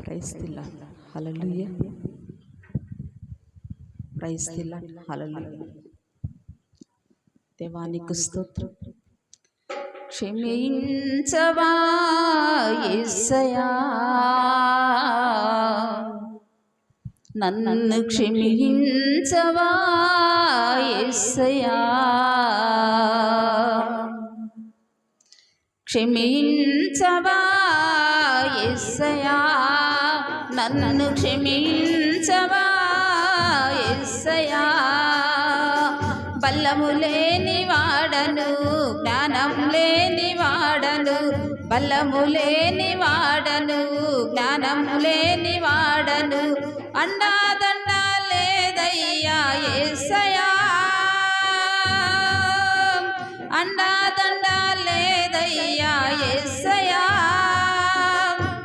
Praise the lord. Hallelujah. Praise the lord. Hallelujah. దేవానికి స్తోత్రం. క్షమించవా యేసయ్యా, నన్ను క్షమించవా యేసయ్యా, క్షమించవా యేసయ్యా, నన్ను క్షమించవా యేసయ్యా. బల్లము లేని వాడను, జ్ఞానం లేని వాడను, బల్లము లేని వాడను, జ్ఞానం లేని వాడను, అండాదండ లేదయ్యా యేసయ్యా, అండాదండ లేదయ్యా యేసయ్యా.